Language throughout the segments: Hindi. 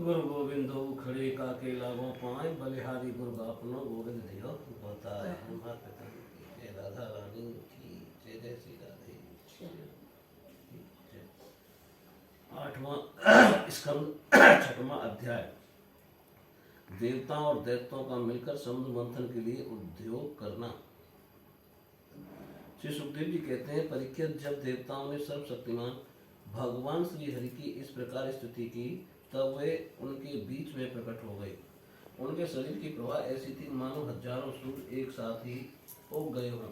गुरु गोविंदो खड़े काके लागो पाए बलिहारी गुरु बापनो गोविंद दियो बताए हमारे पिता की जय राधा रानी की जय जय श्री राधे जय। आठवां स्कंद छठवां अध्याय देवताओं और दैत्यों का मिलकर समुद्र मंथन के लिए उद्योग करना। श्री सुखदेव जी कहते हैं, परीक्षित, जब देवताओं ने सर्वशक्तिमान भगवान श्री हरि की इस प्रकार स्तुति की तब वे उनके बीच में प्रकट हो गए। उनके शरीर की प्रभा ऐसी थी मानो हजारों सूर्य एक साथ ही उग गए हों।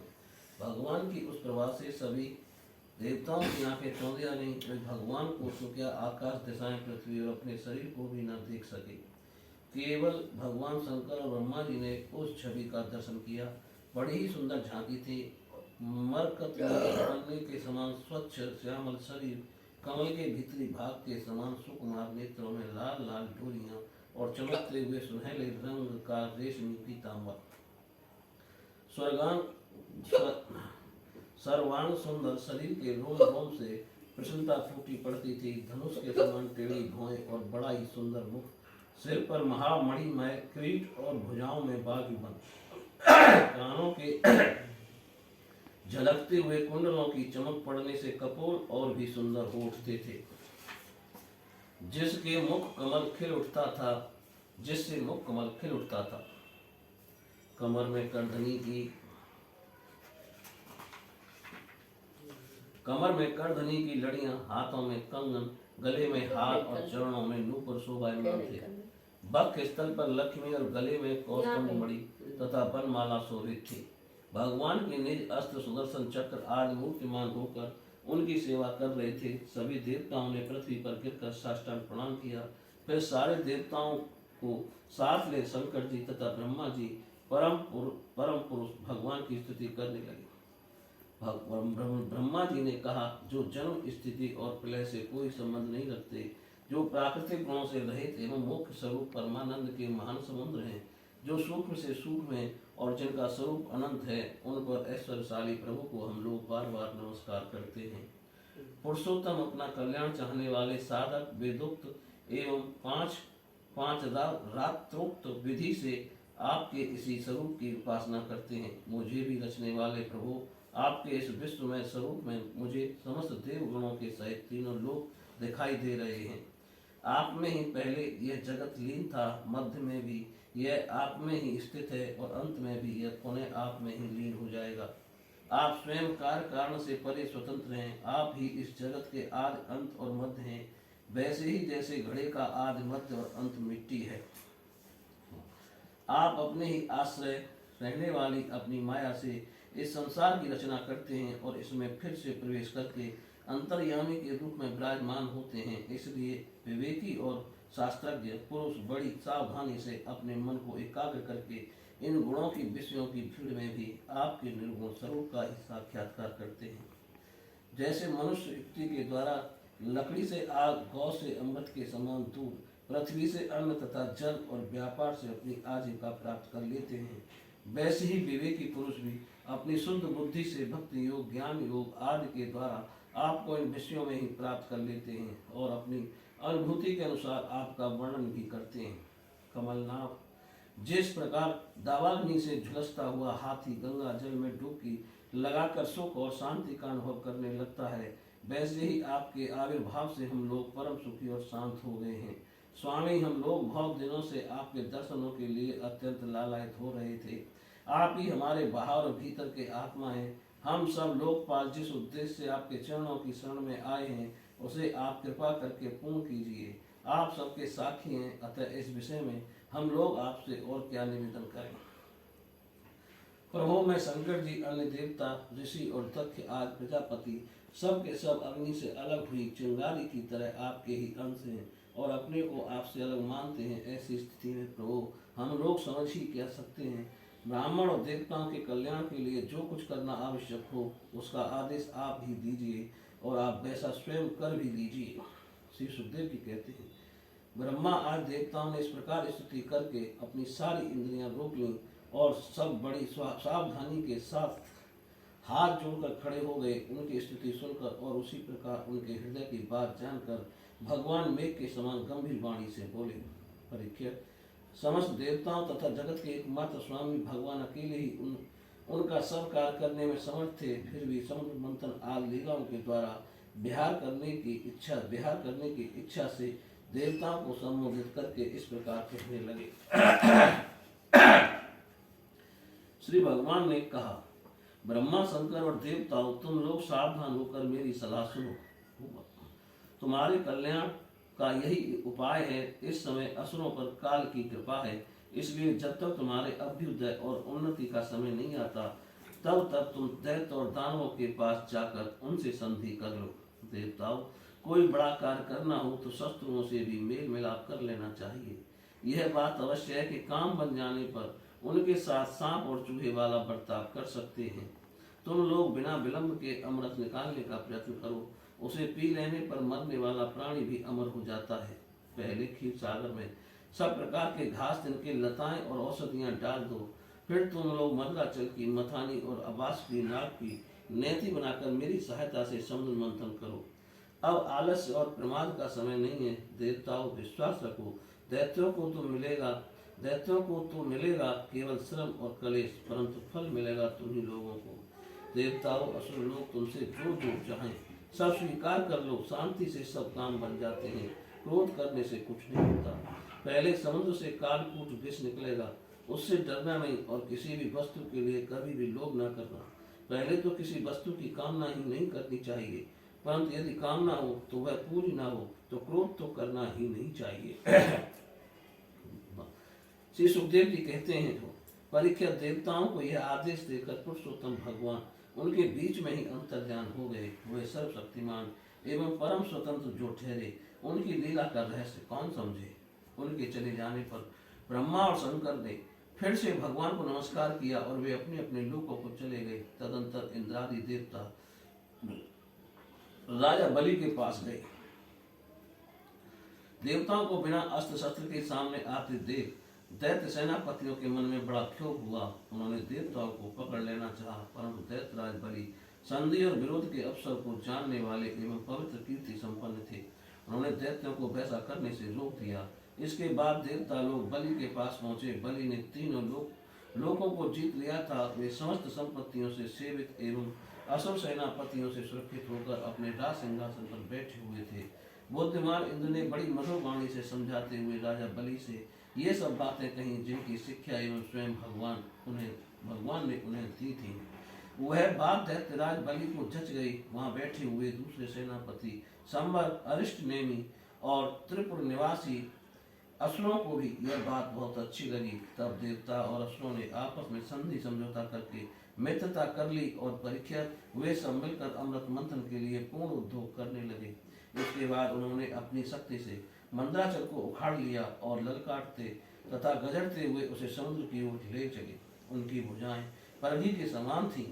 भगवान की उस प्रभा से सभी देवताओं की आंखें चौंधिया नहीं, वे भगवान को तो क्या आकाश, दिशाएं, पृथ्वी और अपने शरीर को भी न देख सके। केवल भगवान शंकर और ब्रह्मा जी ने उस छवि का दर्शन किया। बड़ी ही सुंदर झांकी थी। मरकत के समान स्वच्छ श्यामल शरीर, कमल के भीतरी भाग के समान सुकुमार नेत्रों में लाल लाल डोरियां और चमकते हुए सुनहले रंग का रेशमी पीतांबर, सर्वांग सुंदर शरीर के रोम रोम से प्रसन्नता फूटी पड़ती थी। धनुष के समान टेढ़ी भौहें और बड़ा ही सुंदर मुख, सिर पर महामणिमय किरीट और भुजाओं में बाजूबंद, कानों के झलकते हुए कुंडलों की चमक पड़ने से कपोल और भी सुंदर हो उठते थे। जिससे मुख कमल खिल उठता था। कमर में करधनी की लड़ियां, हाथों में कंगन, गले में हार और चरणों में नूपुर शोभायमान थे। बक्ष स्थल पर लक्ष्मी और गले में कौस्तुभ मणि तथा बनमाला शोभित थी। भगवान के निज अस्त्र सुदर्शन चक्र आदि मूर्तिमान होकर उनकी सेवा कर रहे थे। सभी देवताओं ने पृथ्वी पर गिरकर साष्टांग प्रणाम किया। फिर सारे देवताओं को साथ ले शंकर जी तथा ब्रह्मा जी परम पुरुष भगवान की स्तुति करने लगे। ब्रह्मा जी ने कहा, जो जन्म, स्थिति और प्रलय से कोई संबंध नहीं रखते, जो प्राकृतिक गुणों से रहित एवं मोक्ष स्वरूप परमानंद के महान समुद्र हैं, जो सूक्ष्म से सूक्ष्म है और जिनका स्वरूप अनंत है, उन पर ऐश्वर्यशाली प्रभु को हम लोग बार बार नमस्कार करते हैं। पुरुषोत्तम, अपना कल्याण चाहने वाले साधक वेदोक्त एवं पांच रात्रोक्त विधि से आपके इसी स्वरूप की उपासना करते हैं। मुझे भी रचने वाले प्रभु, आपके इस विश्वमय स्वरूप में मुझे समस्त देव गुणों के सहित तीनों लोक दिखाई दे रहे हैं। आप में ही पहले यह जगत लीन था, मध्य में भी यह आप में ही स्थित है और अंत में भी यह पुनः आप में ही लीन हो जाएगा। आप स्वयं कार्य कारण से परे स्वतंत्र हैं। आप ही इस जगत के आदि, अंत और मध्य हैं। वैसे ही जैसे घड़े का आदि, मध्य और अंत मिट्टी है, आप अपने ही आश्रय रहने वाली अपनी माया से इस संसार की रचना करते हैं और इसमें फिर से प्रवेश करके अंतर्यामी के रूप में विराजमान होते हैं। इसलिए विवेकी और शास्त्रज्ञ पुरुष बड़ी सावधानी से अपने मन को एकाग्र करके इन गुणों की विषयों की भीड़ में भी आपके निर्गुण स्वरूप का ही साक्षात्कार करते हैं। जैसे मनुष्य युक्ति के द्वारा लकड़ी से आग, गौ से अमृत के समान दूध, पृथ्वी से अन्न तथा जल और व्यापार से अपनी आजीविका प्राप्त कर लेते हैं, वैसे ही विवेकी पुरुष भी अपनी शुद्ध बुद्धि से भक्ति योग, ज्ञान योग आदि के द्वारा आपको इन विषयों में ही प्राप्त कर लेते हैं और अपनी अनुभूति के अनुसार आपका वर्णन भी करते हैं। कमलनाभ, जिस प्रकार दावाग्नि से झुलसता हुआ हाथी गंगा जल में डुबकी लगाकर सुख और शांति का अनुभव करने लगता है, वैसे ही आपके आविर्भाव से हम लोग परम सुखी और शांत हो गए हैं। स्वामी, हम लोग बहुत दिनों से आपके दर्शनों के लिए अत्यंत लालायित हो रहे थे। आप ही हमारे बाहर और भीतर के आत्मा हैं। हम सब लोकपाल जिस उद्देश्य से आपके चरणों की शरण में आए हैं, उसे आप कृपा करके पूर्ण कीजिए। आप सबके साक्षी हैं, अतः इस विषय में हम लोग आपसे और क्या निवेदन करें। प्रभु, मैं शंकर जी, अन्य देवता, ऋषि और दक्ष आदि प्रजापति सब के सब अग्नि से अलग हुई चिंगारी की तरह आपके ही अंश हैं और अपने को आपसे अलग मानते हैं। ऐसी स्थिति में प्रभु, हम लोग समझ ही क्या सकते हैं। ब्राह्मण और देवताओं के कल्याण के लिए जो कुछ करना आवश्यक हो, उसका आदेश आप ही दीजिए और आप वैसा स्वयं कर भी लीजिए। श्री सुखदेव जी कहते हैं, ब्रह्मा आदि देवताओं ने इस प्रकार स्तुति करके अपनी सारी इंद्रियां रोक लीं और सब बड़ी सावधानी के साथ हाथ जोड़कर खड़े हो गए। उनकी स्थिति सुनकर और उसी प्रकार उनके हृदय की बात जानकर भगवान मेघ के समान गंभीर वाणी से बोले, परीक्षित, समस्त देवताओं तथा जगत के एकमात्र स्वामी भगवान अकेले ही उनका सब कार्य करने में समर्थ थे। फिर भी समुद्र मंथन आदि लीलाओं के द्वारा विहार करने की इच्छा से देवताओं को संबोधित करके इस प्रकार कहने लगे। श्री भगवान ने कहा, ब्रह्मा, शंकर और देवताओं, तुम लोग सावधान होकर मेरी सलाह सुनो। तुम्हारे कल्याण का यही उपाय है। इस समय असुरों पर काल की कृपा है, इसलिए जब तक तुम्हारे अभ्युदय और उन्नति का समय नहीं आता, तब तक तुम दैत्य और दानवों के पास जाकर उनसे संधि कर लो। देवताओं, कोई बड़ा कार्य करना हो तो शत्रुओं से भी मेल मिलाप कर लेना चाहिए। यह बात अवश्य है कि काम बन जाने पर उनके साथ सांप और चूहे वाला बर्ताव कर सकते हैं। तुम लोग बिना विलंब के अमृत निकालने का प्रयत्न करो। उसे पी लेने पर मरने वाला प्राणी भी अमर हो जाता है। पहले क्षीर सागर में सब प्रकार के घास, तिनके, लताएं और औषधियां डाल दो। फिर तुम लोग मंदराचल की मथानी और अबास की नाग की नेति बनाकर मेरी सहायता से समुद्र मंथन करो। अब आलस्य और प्रमाद का समय नहीं है। देवताओं, विश्वास रखो, दैत्यों को तो मिलेगा केवल श्रम और कलेश, परंतु फल मिलेगा तुम्ही लोगों को। देवताओं, असुर लोग तुमसे जो चाहें सब स्वीकार कर लो। शांति से सब काम बन जाते हैं, क्रोध करने से कुछ नहीं होता। पहले समुद्र से कालकूट विष निकलेगा, उससे डरना नहीं और किसी भी वस्तु के लिए कभी भी लोभ न करना। पहले तो किसी वस्तु की कामना ही नहीं करनी चाहिए, परंतु यदि कामना हो तो वह पूरी ना हो तो क्रोध तो करना ही नहीं चाहिए। श्री सुखदेव जी कहते हैं, तो परीक्षित, देवताओं को यह आदेश देकर पुरुषोत्तम भगवान उनके बीच में ही अंतर्ध्यान हो गए। वे सर्वशक्तिमान एवं परम स्वतंत्र जो ठहरे, उनकी लीला का रहस्य कौन समझे। उनके चले जाने पर ब्रह्मा और शंकर ने फिर से भगवान को नमस्कार किया और वे अपने अपने लोकों को चले गए। तदंतर इंद्रादि देवता राजा बलि के पास गए। देवताओं को बिना अस्त्र शस्त्र के सामने आते देख दैत्य सेनापतियों के मन में बड़ा क्षोभ हुआ। उन्होंने देवताओं को पकड़ लेना चाहा, परंतु दैत्यराज बलि संधि और विरोध के अवसर को जानने वाले एवं पवित्र कीर्ति संपन्न थे। उन्होंने दैत्यों को वैसा करने से रोक दिया। इसके बाद देवता लोग बलि के पास पहुंचे। बलि ने तीनों लोगों को जीत लिया था। वे समस्त संपत्तियों से सेवित एवं असुर सेनापतियों से सुरक्षित होकर अपने राज सिंहासन पर बैठे हुए थे। बुद्धिमान इंद्र ने बड़ी मधुर वाणी से समझाते हुए राजा बलि से ये सब बातें कही, जिनकी शिक्षा एवं स्वयं भगवान ने उन्हें दी थी। वह बात दैत्यराज बलि को जच गई। वहां बैठे हुए दूसरे सेनापति संबर, अरिष्ट नेमी और त्रिपुर निवासी असुरों को भी यह बात बहुत अच्छी लगी। तब देवता और असुरों ने आपस में संधि समझौता करके मित्रता कर ली और परीक्षित, वे सब मिलकर अमृत मंथन के लिए पूर्ण उद्योग करने लगे। इसके बाद उन्होंने अपनी शक्ति से मंदराचल को उखाड़ लिया और ललकारते तथा गजरते हुए उसे समुद्र की ओर ले चले। उनकी भुजाएं परघी के समान थीं,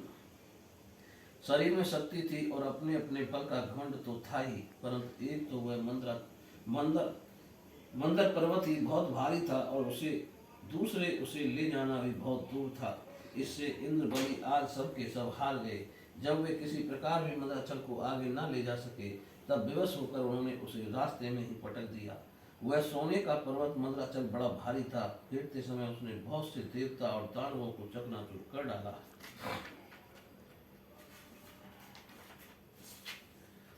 शरीर में शक्ति थी और अपने अपने बल का घमंड तो था ही, परंतु एक तो वह मंदर पर्वत ही बहुत भारी था और उसे ले जाना भी बहुत दूर था। इससे इंद्र बलि आज सब के सब हार गए। जब वे किसी प्रकार भी मंदराचल को आगे न ले जा सके, तब विवश होकर उन्होंने उसे रास्ते में ही पटक दिया। वह सोने का पर्वत मंदराचल बड़ा भारी था। गिरते समय उसने बहुत से देवता और दानवों को चकनाचूर कर डाला।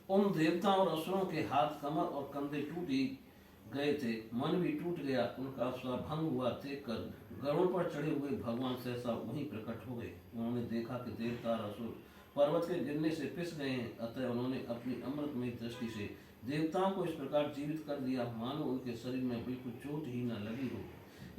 उन देवताओं और असुरों के हाथ, कमर और कंधे टूट गए थे, मन भी टूट गया। उनका भंग हुआ देखकर गरुड़ पर चढ़े हुए भगवान सहसा वहीं प्रकट हो गए। उन्होंने देखा कि देवता और असुर पर्वत के गिरने से पिस गए हैं, अतः उन्होंने अपनी अमृतमय दृष्टि से देवताओं को इस प्रकार जीवित कर दिया मानो उनके शरीर में बिल्कुल चोट ही न लगी हो।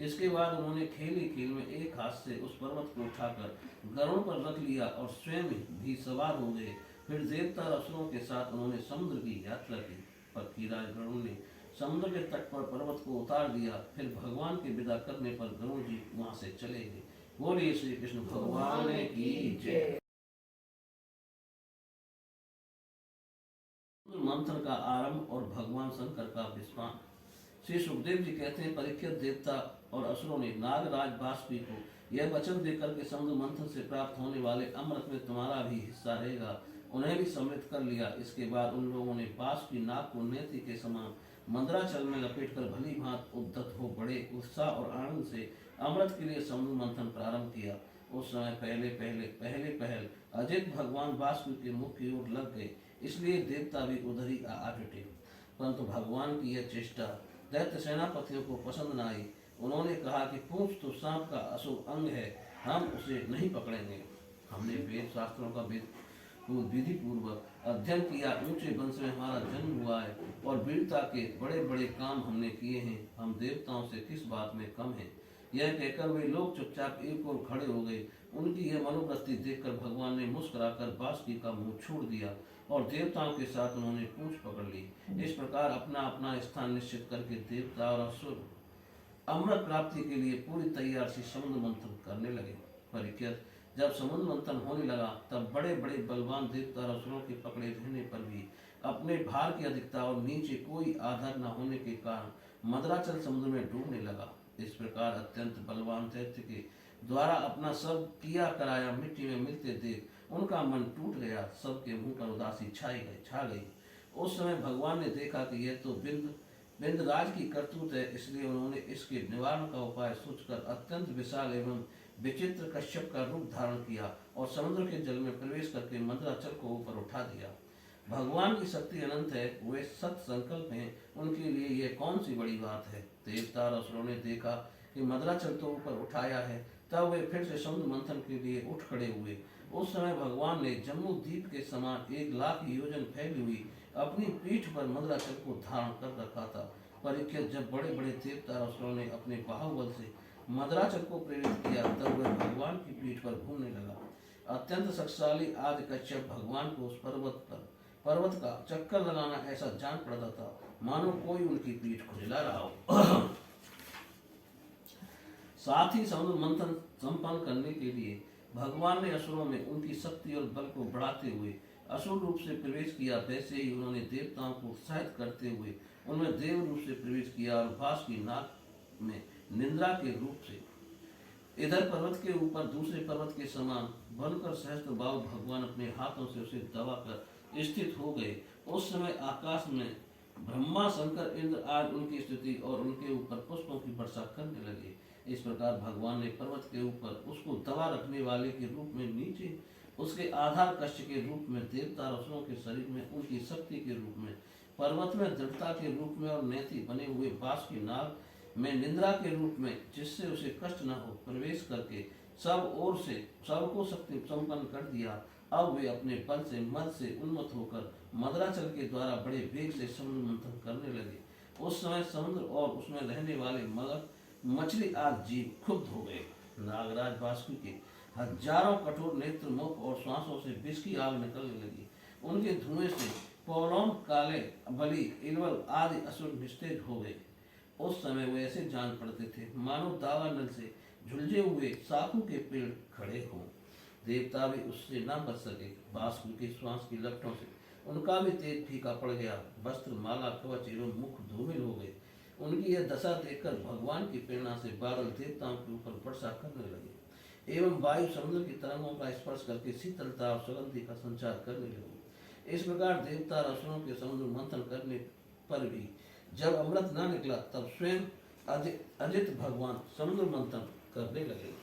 इसके बाद उन्होंने खेल ही खेल में एक हाथ से उस पर्वत को उठाकर गरुड़ पर रख लिया और स्वयं भी सवार हो गए। फिर देवता और असुरों के साथ उन्होंने समुद्र की यात्रा की। पक्षीराज गरुड़ ने समुद्र के तट पर पर्वत को उतार दिया। फिर भगवान के विदा करने पर गरुड़ जी वहां से चले गए। बोलिए श्री कृष्ण भगवान की जय। मंथन का आरंभ और भगवान शंकर का विस्फान। श्री सुखदेव जी कहते हैं, परीक्षित, देवता और असुरों ने नागराज बाष्पी को यह वचन देकर के समुद्र मंथन से प्राप्त होने वाले अमृत में तुम्हारा भी हिस्सा रहेगा। उन्हें भी सम्मिलित कर लिया। इसके बाद उन लोगों ने बांस की नाक को नेति के समान मंदराचल में लपेटकर भली भांत उद्यत हो बड़े उत्साह और आनंद से अमृत के लिए समुद्र मंथन प्रारंभ किया। उस समय पहले पहल अजित भगवान वासु के मुख की ओर लग गए, इसलिए देवता भी उधर ही आ जुटे। परंतु भगवान की यह चेष्टा दैत्य सेनापतियों को पसंद न आई। उन्होंने कहा कि पूंछ तो सांप का अशुभ अंग है, हम उसे नहीं पकड़ेंगे। हमने वेद शास्त्रों का विधि पूर्वक अध्ययन किया, ऊंचे वंश में हमारा जन्म हुआ है और वीरता के बड़े बड़े काम हमने किए हैं, हम देवताओं से किस बात में कम हैं। यह कहकर वे लोग चुपचाप एक ओर खड़े हो गए। उनकी यह मनोवृत्ति देखकर भगवान ने मुस्कुराकर बांसुरी का मुंह छोड़ दिया और देवताओं के साथ उन्होंने पूंछ पकड़ ली। इस प्रकार अपना अपना स्थान निश्चित करके देवता और असुर अमृत प्राप्ति के लिए पूरी तैयार से समुद्र मंथन करने लगे। परीक्षित, जब समुद्र मंथन होने लगा तब बड़े बड़े बलवान देवता और असुरों के पकड़े रहने पर भी अपने भार की अधिकता और नीचे कोई आधार न होने के कारण मदराचल समुद्र में डूबने लगा। इस प्रकार अत्यंत बलवान दैत्य के द्वारा अपना सब किया कराया मिट्टी में मिलते देख उनका मन टूट गया। सबके मुंह पर उदासी छा गई। उस समय भगवान ने देखा कि यह तो बिंदराज की करतूत है, इसलिए उन्होंने इसके निवारण का उपाय सोचकर अत्यंत विशाल एवं विचित्र कश्यप का रूप धारण किया और समुद्र के जल में प्रवेश करके मंदराचल को ऊपर उठा दिया। भगवान की शक्ति अनंत है, वे सत संकल्प हैं, उनके लिए यह कौन सी बड़ी बात है। देवता और असुरों ने देखा कि मंदराचल तो ऊपर उठाया है, तब वे फिर से समुद्र मंथन के लिए उठ खड़े हुए। उस समय भगवान ने जम्मू द्वीप के समान 1,00,000 योजन फैली हुई अपनी पीठ पर मंदराचल को धारण कर रखा था। परीक्षित, जब बड़े बड़े देवता और असुरों ने अपने बाहुबल से मंदराचल को प्रेरित किया, तब वह भगवान की पीठ पर घूमने लगा। अत्यंत शक्तिशाली आदि कश्यप भगवान को उस पर्वत का चक्कर लगाना ऐसा जान पड़ता था मानो कोई उनकी पीठ खुजला रहा हो। साथ ही समुद्र मंथन संपन्न करने के लिए भगवान ने असुरों में उनकी शक्ति और बल को बढ़ाते हुए असुर रूप से प्रवेश किया। वैसे ही उन्होंने देवताओं को उत्साहित करते हुए उनमें देव रूप से प्रवेश किया और बांस की नाक में निंद्रा के रूप से इधर पर्वत के ऊपर दूसरे पर्वत के समान बनकर सहस्त्र बाहु भगवान अपने हाथों से उसे दबाकर स्थित हो गए। उस समय आकाश में ब्रह्मा, शंकर, इंद्र आदि उनकी स्तुति और उनके ऊपर पुष्पों की वर्षा करने लगे। इस प्रकार भगवान ने पर्वत के ऊपर उसको दबा रखने वाले के रूप में, नीचे उसके आधार कष्ट के रूप में, देवता और असुरों के शरीर में उनकी शक्ति के रूप में, पर्वत में दृढ़ता के रूप में और नेति बने हुए बांस की नाक में निंद्रा के रूप में, जिससे उसे कष्ट न हो, प्रवेश करके सब ओर से सबको शक्ति संपन्न कर दिया। अब वे अपने बल से मद से उन्मत्त होकर मदराचल के द्वारा बड़े वेग से समुद्र मंथन करने लगे। उस समय समुद्र और उसमें रहने वाले मगर, मछली आदि जीव क्षुब्ध हो गए। नागराज वासुकी के हजारों कठोर नेत्र, मुख और श्वासों से विष की आग निकलने लगी। उनके धुएं से पौलौन, काले, बलि, इलवल आदि असुर निस्तेज हो गए। उस समय वे ऐसे जान पड़ते थे मानो दावानल से झुलझे हुए साखू के पेड़ खड़े हों। देवता भी उससे न बच सके। वासुकी के श्वास की लपटों से उनका भी तेज फीका पड़ गया। वस्त्र, माला, कवच एवं मुख धूमिल हो गए। उनकी यह दशा देखकर भगवान की प्रेरणा से बादल देवताओं के ऊपर वर्षा करने लगे एवं वायु समुद्र की तरंगों का स्पर्श करके शीतलता और सुगंधि का संचार करने लगे। इस प्रकार देवता और असुरों के समुद्र मंथन करने पर भी जब अमृत न निकला, तब स्वयं अजित भगवान समुद्र मंथन करने लगे।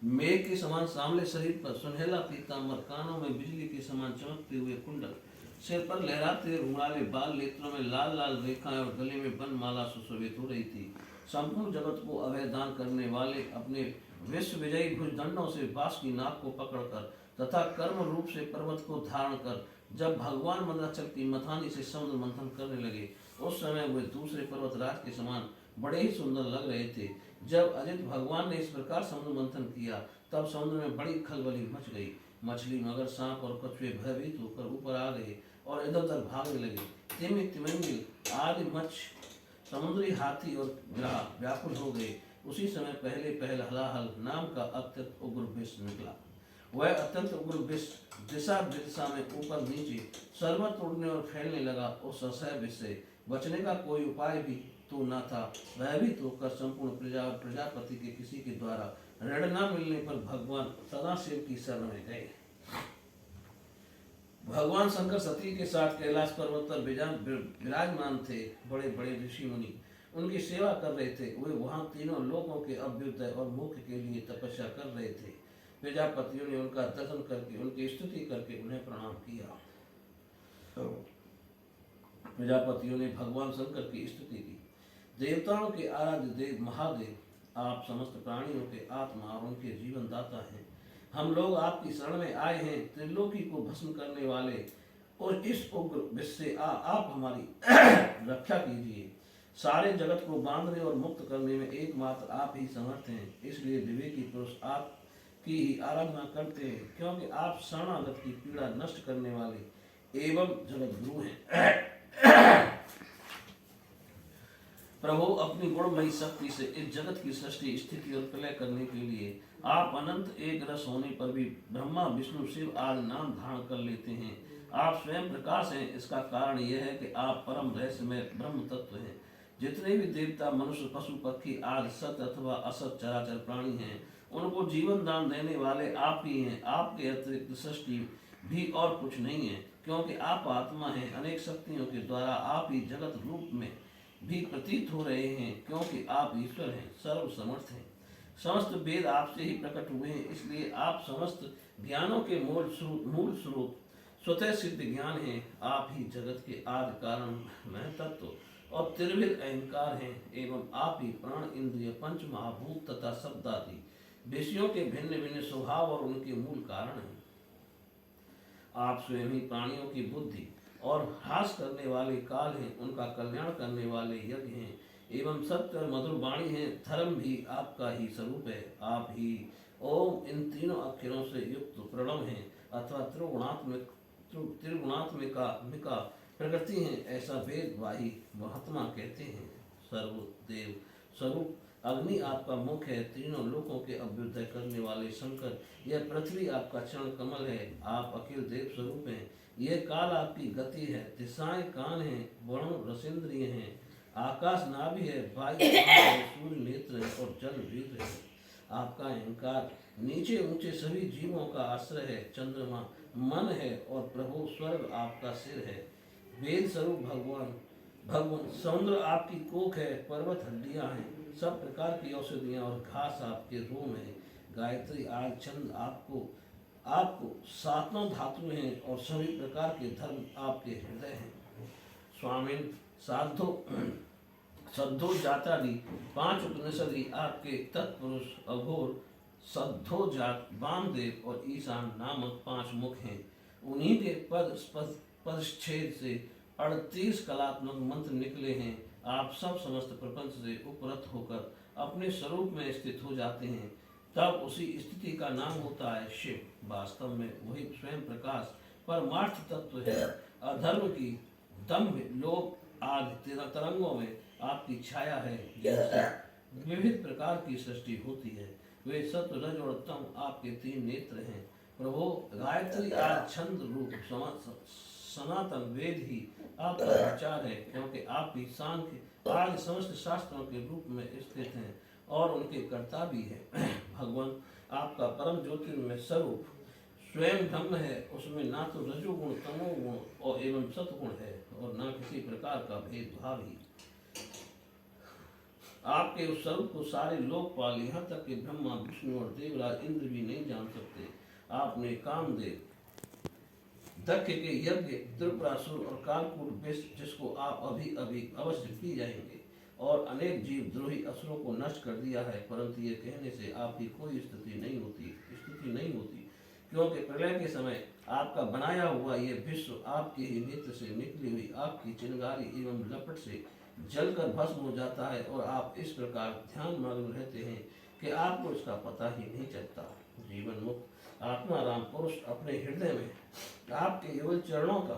मेघ के समान सांवले शरीर पर सुनहला पीतांबर, कानों में बिजली के समान चमकते हुए कुंडल, सिर पर लहराते रुमाले बाल, नेत्रों में लाल लाल रेखाएं और गले में बनमाला सुशोभित हो रही थी। संपूर्ण जगत को अभय दान करने वाले अपने विश्व विजयी भुजदंडों से बांस की नाक को पकड़कर तथा कर्म रूप से पर्वत को धारण कर जब भगवान मंदराचल की मथानी से समुद्र मंथन करने लगे, उस समय वे दूसरे पर्वत राज के समान बड़े ही सुंदर लग रहे थे। जब अजित भगवान ने इस प्रकार समुद्र मंथन किया, तब समुद्र में बड़ी खलबली मच गई। मछली, मगर, सांप और कछुए भयभीत होकर ऊपर आ गए और इधर उधर भागने लगे। तिमी, तिमिंगिल आदि मत्स्य, समुद्री हाथी और ग्राह व्याकुल हो गए। उसी समय पहले पहल हलाहल नाम का अत्यंत उग्र विष निकला। वह अत्यंत उग्र विष दिशा दिशा में ऊपर नीचे सर्वत्र उड़ने और फैलने लगा। उस असह्य विष से बचने का कोई उपाय भी तो न था, भयभीत होकर संपूर्ण प्रजापति के किसी के द्वारा ऋण न मिलने पर भगवान सदाशिव की शरण में गए। भगवान शंकर सती के साथ कैलाश पर्वत पर विराजमान थे। बड़े बड़े ऋषि मुनि उनकी सेवा कर रहे थे। वे वहां तीनों लोगों के अभ्युदय और मोक्ष के लिए तपस्या कर रहे थे। प्रजापतियों ने उनका दर्शन करके उनकी स्तुति करके उन्हें प्रणाम किया। प्रजापतियों ने भगवान शंकर की स्तुति की। देवताओं के आराध्य देव महादेव, आप समस्त प्राणियों के आत्मा और उनके जीवन दाता हैं। हम लोग आपकी शरण में आए हैं। त्रिलोकी को भस्म करने वाले और इस उग्र विष से आप हमारी रक्षा कीजिए। सारे जगत को बांधने और मुक्त करने में एकमात्र आप ही समर्थ हैं। इसलिए विवेकी पुरुष आपकी ही आराधना करते हैं, क्योंकि आप शरणागत की पीड़ा नष्ट करने वाले एवं जगत गुरु हैं। प्रभु अपनी गुणमयी शक्ति से इस जगत की सृष्टि, स्थिति और प्रलय करने के लिए आप अनंत एक रस होने पर भी ब्रह्मा विष्णु शिव आदि नाम धारण कर लेते हैं। आप स्वयं प्रकाश हैं। इसका कारण यह है कि आप परम रहस्यमय ब्रह्म तत्व हैं। जितने भी देवता, मनुष्य, पशु, पक्षी आदि सत अथवा असत चराचर प्राणी हैं, उनको जीवन दान देने वाले आप ही हैं। आपके अतिरिक्त सृष्टि भी और कुछ नहीं है, क्योंकि आप आत्मा हैं। अनेक शक्तियों के द्वारा आप ही जगत रूप में भी प्रतीत हो रहे हैं, क्योंकि आप ईश्वर हैं, सर्वसमर्थ हैं। समस्त वेद आपसे ही प्रकट हुए हैं, इसलिए आप समस्त ज्ञानों के मूल स्रोत स्वतः सिद्ध ज्ञान हैं। आप ही जगत के आदि कारण, महतत्व और त्रिविध अहंकार हैं, एवं आप ही प्राण, इंद्रिय, पंच महाभूत तथा शब्द आदि विषयों के भिन्न भिन्न स्वभाव और उनके मूल कारण हैं। आप स्वयं ही प्राणियों की बुद्धि और ह्रास करने वाले काल हैं, उनका कल्याण करने वाले यज्ञ हैं, एवं सत्य और मधुर वाणी है। धर्म भी आपका ही स्वरूप है। आप ही ओम इन तीनों अक्षरों से युक्त प्रणव हैं, अथवा त्रिगुणात्मिका प्रकृति है, ऐसा वेदवाही महात्मा कहते हैं। सर्वदेव स्वरूप अग्नि आपका मुख है। तीनों लोकों के अभ्युदय करने वाले शंकर, यह पृथ्वी आपका चरण कमल है। आप अखिल देव स्वरूप हैं। यह काल आपकी गति है। दिशाएं कान हैं, वरुण रसेंद्रिय हैं, आकाश नाभि है, वायु है, सूर्य नेत्र है और जल वीर है। आपका अहंकार नीचे ऊंचे सभी जीवों का आश्रय है। चंद्रमा मन है और प्रभु स्वर्ग आपका सिर है। वेद स्वरूप भगवान समुद्र आपकी कोख है। पर्वत हड्डियां हैं। सब प्रकार की औषधियां और घास आपके रोम है। गायत्री आदि छंद आपको सातों धातु हैं और सभी प्रकार के धर्म आपके हृदय हैं। स्वामिन सद्धो जातादि 5 उपनिषद ही आपके तत्पुरुष अघोर, सद्धो जात, वामदेव और ईशान नामक 5 मुख हैं। उन्हीं के पदच्छेद से 38 कलात्मक मंत्र निकले हैं। आप सब समस्त प्रपंच से उपरत होकर अपने स्वरूप में स्थित हो जाते हैं। तब उसी स्थिति का नाम होता है शिव। वास्तव में वही स्वयं प्रकाश परमार्थ तत्व है। अधर्म की दंभ, लोभ आदि तरंगों में आपकी छाया है। विविध प्रकार की सृष्टि होती है। वे सत्व, रज और तम आपके 3 नेत्र हैं। प्रभु गायत्री आदि छंद रूप सनातन वेद ही आपका विचार है, क्योंकि आप ही सांख्य आदि समस्त शास्त्रों के रूप में स्थित हैं और उनके कर्ता भी है। भगवान आपका परम ज्योतिर्मय स्वरूप स्वयं ब्रह्म है। उसमें ना तो रजोगुण, तमोगुण और एवं सतगुण है और ना किसी प्रकार का भेदभाव ही। आपके उस स्वरूप को सारे लोकपाल, यहाँ तक कि ब्रह्मा, विष्णु और देवराज इंद्र भी नहीं जान सकते। आपने कामदेव, दक्ष के यज्ञ, त्रिपुरासुर और कालकूट विष, जिसको आप अभी अवश्य पी जाएंगे, और अनेक जीव द्रोही असुरों को नष्ट कर दिया है। परंतु ये कहने से आपकी कोई स्थिति नहीं होती, क्योंकि प्रलय के समय आपका बनाया हुआ ये विश्व आपके ही नेत्र से निकली हुई आपकी चिंगारी एवं लपट से जलकर भस्म हो जाता है, और आप इस प्रकार ध्यान मग्न रहते हैं कि आपको इसका पता ही नहीं चलता। जीवन मुक्त आत्मा राम पुरुष अपने हृदय में आपके युगल चरणों का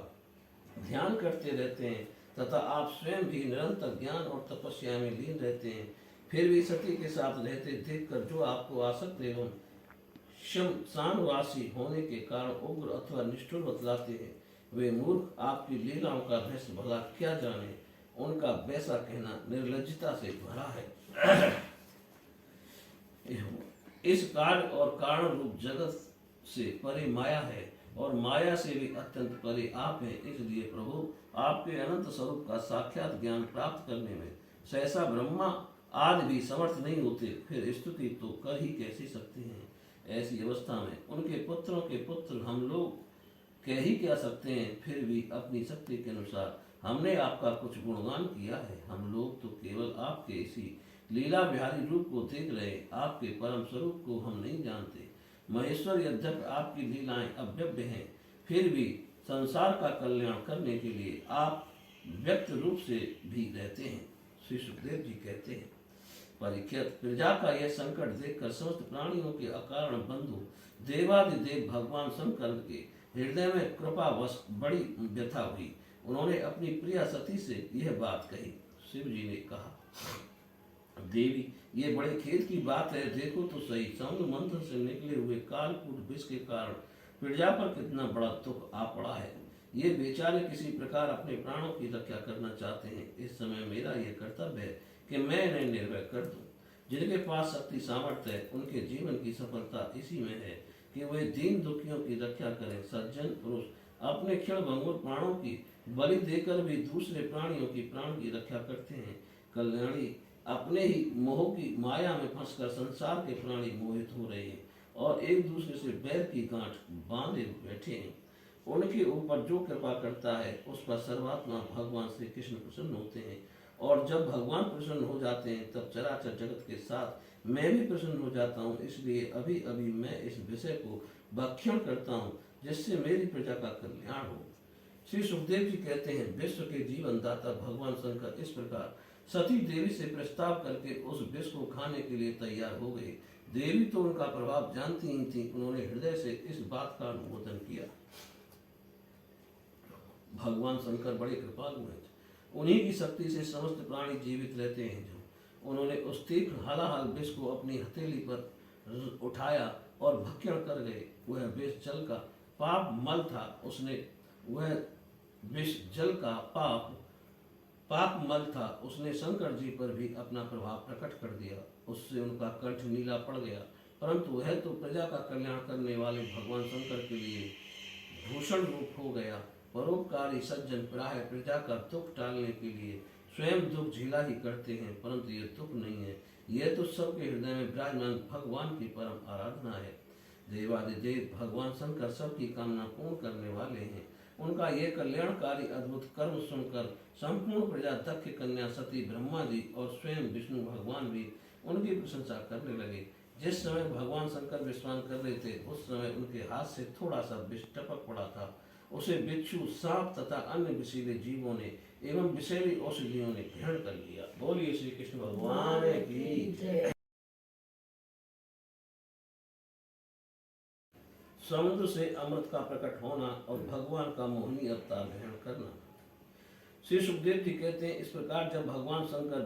ध्यान करते रहते हैं, तथा आप स्वयं भी निरंतर ज्ञान और तपस्या में लीन रहते हैं। फिर भी सती के साथ रहते देखकर जो आपको आसक्त एवं शमशानवासी होने के कारण उग्र अथवा निष्ठुर बतलाते हैं, वे मूर्ख आपकी लीलाओं का रहस्य भला क्या जाने। उनका वैसा कहना निर्लज्जता से भरा है। इस कार्य और कारण रूप जगत से परे माया है और माया से भी अत्यंत परे आप हैं। इसलिए प्रभु आपके अनंत स्वरूप का साक्षात ज्ञान प्राप्त करने में सहसा ब्रह्मा आदि भी समर्थ नहीं होते, फिर स्तुति तो कर ही कैसे सकते हैं। ऐसी अवस्था में उनके पुत्रों के पुत्र हम लोग कह ही क्या सकते हैं। फिर भी अपनी शक्ति के अनुसार हमने आपका कुछ गुणगान किया है। हम लोग तो केवल आपके इसी लीला बिहारी रूप को देख रहे, आपके परम स्वरूप को हम नहीं जानते। महेश्वर यद्यप आपकी लीलाएं अव्यव्य हैं, फिर भी संसार का कल्याण करने के लिए आप व्यक्त रूप से भी रहते हैं। श्री सुखदेव जी कहते हैं, परीक्षित, प्रजा का यह संकट देखकर समस्त प्राणियों के अकारण बंधु देवादिदेव भगवान शंकर के हृदय में कृपावश बड़ी व्यथा हुई। उन्होंने अपनी प्रिया सती से यह बात कही। शिव जी ने कहा, देवी, ये बड़े खेद की बात है। देखो तो सही, समुद्र मंथन से निकले हुए कालकूट विष के कारण प्रजा पर कितना बड़ा दुख आ पड़ा है। ये बेचारे किसी प्रकार अपने प्राणों की रक्षा करना चाहते हैं। इस समय मेरा यह कर्तव्य है कि मैं इन्हें निर्भय कर दूं। जिनके पास शक्ति सामर्थ्य है, उनके जीवन की सफलता इसी में है कि वे दीन दुखियों की रक्षा करें। सज्जन पुरुष अपने क्षण भंगुर प्राणों की बलि देकर भी दूसरे प्राणियों की प्राण की रक्षा करते हैं। कल्याणी अपने ही मोह की माया में फंसकर संसार के प्राणी मोहित हो रहे हैं और एक दूसरे से बैर की गांठ बांधे बैठे हैं। उनके ऊपर जो कृपा करता है उस पर सर्वात्मा भगवान श्री कृष्ण प्रसन्न होते हैं, और जब भगवान प्रसन्न हो जाते हैं तब चराचर जगत के साथ मैं भी प्रसन्न हो जाता हूँ। इसलिए अभी अभी मैं इस विषय को भक्षण करता हूँ, जिससे मेरी प्रजा का कल्याण हो। श्री सुखदेव जी कहते हैं, विश्व के जीवन दाता भगवान शंकर इस प्रकार सती देवी से प्रस्ताव करके उस विष को खाने के लिए तैयार हो गए। देवी तो उनका प्रभाव जानती ही थी। उन्होंने हृदय से इस बात का अनुमोदन किया। भगवान शंकर बड़े कृपालु हैं, उन्हीं की शक्ति से समस्त प्राणी जीवित रहते हैं। जो उन्होंने उस तीव्र हलाहल विष को अपनी हथेली पर उठाया और भक्षण कर गए। वह विष जल का पाप मल था। उसने वह विष जल का पाप मल था। उसने शंकर जी पर भी अपना प्रभाव प्रकट कर दिया। उससे उनका कंठ नीला पड़ गया, परंतु वह तो प्रजा का कल्याण करने वाले भगवान शंकर के लिए भूषण रूप हो गया। परोपकारी सज्जन प्राय प्रजा का दुख टालने के लिए स्वयं दुख झेला ही करते हैं, परंतु ये दुख नहीं है। यह तो सबके हृदय में विराजमान भगवान की परम आराधना है। देवादिदेव भगवान शंकर सबकी कामना पूर्ण करने वाले हैं। उनका यह कल्याणकारी अद्भुत कर्म सुनकर संपूर्ण प्रजा दक्ष कन्या सती ब्रह्मा जी और स्वयं विष्णु भगवान भी उनकी प्रशंसा करने लगे। जिस समय भगवान शंकर विश्राम कर रहे थे, उस समय उनके हाथ से थोड़ा सा विष टपक पड़ा था। उसे बिच्छू, सांप तथा अन्य विषैले जीवों ने एवं विषैली औषधियों ने ग्रहण कर लिया। बोलिए श्री कृष्ण भगवान की। समुद्र से अमृत का प्रकट होना और भगवान का मोहिनी अवतार ग्रहण करना। श्री सुखदेव जी कहते हैं, इस प्रकार जब भगवान शंकर